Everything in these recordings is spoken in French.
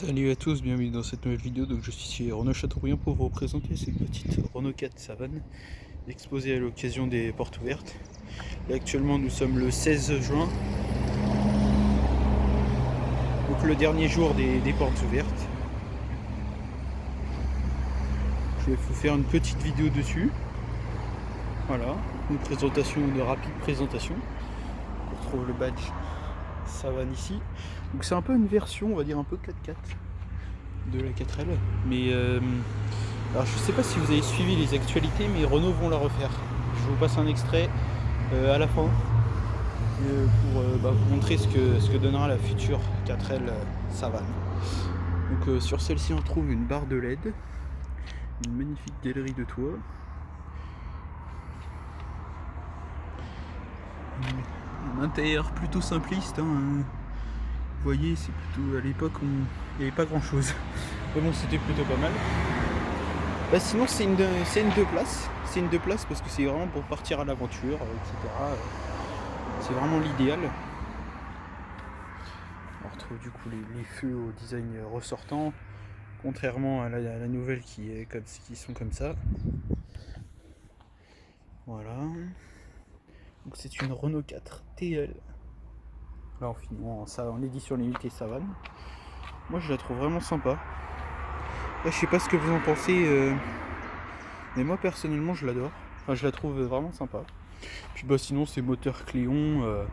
Salut à tous, bienvenue dans cette nouvelle vidéo. Donc je suis chez Renault Châteaubriand pour vous présenter cette petite Renault 4 Savane exposée à l'occasion des portes ouvertes. Là actuellement nous sommes le 16 juin, donc le dernier jour des portes ouvertes. Je vais vous faire une petite vidéo dessus. Voilà, une rapide présentation. On retrouve le badge Savane ici. Donc c'est un peu une version, on va dire un peu 4x4 de la 4L, mais alors je sais pas si vous avez suivi les actualités, mais Renault vont la refaire. Je vous passe un extrait à la fin pour vous montrer ce que donnera la future 4L Savane. Donc sur celle-ci on trouve une barre de LED, une magnifique galerie de toit, un intérieur plutôt simpliste, hein. Vous voyez, c'est plutôt à l'époque où il n'y avait pas grand chose. Mais bon, c'était plutôt pas mal. Bah sinon c'est une 2 places. C'est une 2 places parce que c'est vraiment pour partir à l'aventure, etc. C'est vraiment l'idéal. On retrouve du coup les feux au design ressortant, contrairement à la nouvelle qui sont comme ça. Voilà. Donc c'est une Renault 4 TL. Là en édition limitée Savane. Moi je la trouve vraiment sympa. Là, je sais pas ce que vous en pensez, mais moi personnellement je l'adore. Enfin je la trouve vraiment sympa. Puis bah sinon c'est moteur Cléon,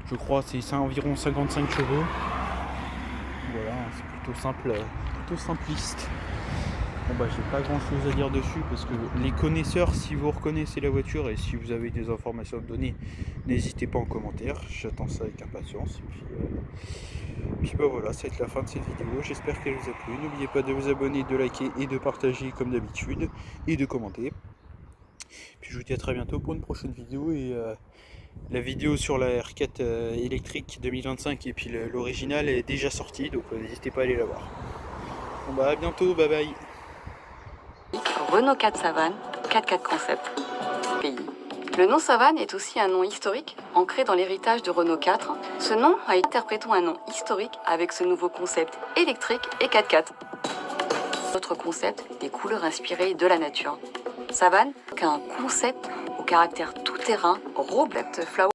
je crois c'est environ 55 chevaux. Voilà, c'est plutôt simple, plutôt simpliste. Bon bah j'ai pas grand chose à dire dessus parce que les connaisseurs, si vous reconnaissez la voiture et si vous avez des informations à donner, n'hésitez pas en commentaire, j'attends ça avec impatience. Puis bah voilà, ça va être la fin de cette vidéo, j'espère qu'elle vous a plu. N'oubliez pas de vous abonner, de liker et de partager comme d'habitude et de commenter. Puis je vous dis à très bientôt pour une prochaine vidéo et la vidéo sur la R4 électrique 2025 et puis l'original est déjà sortie, donc n'hésitez pas à aller la voir. Bon bah à bientôt, bye bye. Renault 4 Savane, 4x4 Concept. Pays. Le nom Savane est aussi un nom historique, ancré dans l'héritage de Renault 4. Ce nom a interprété un nom historique avec ce nouveau concept électrique et 4x4. Notre concept, des couleurs inspirées de la nature. Savane, qu'un concept au caractère tout-terrain, Robert Flower.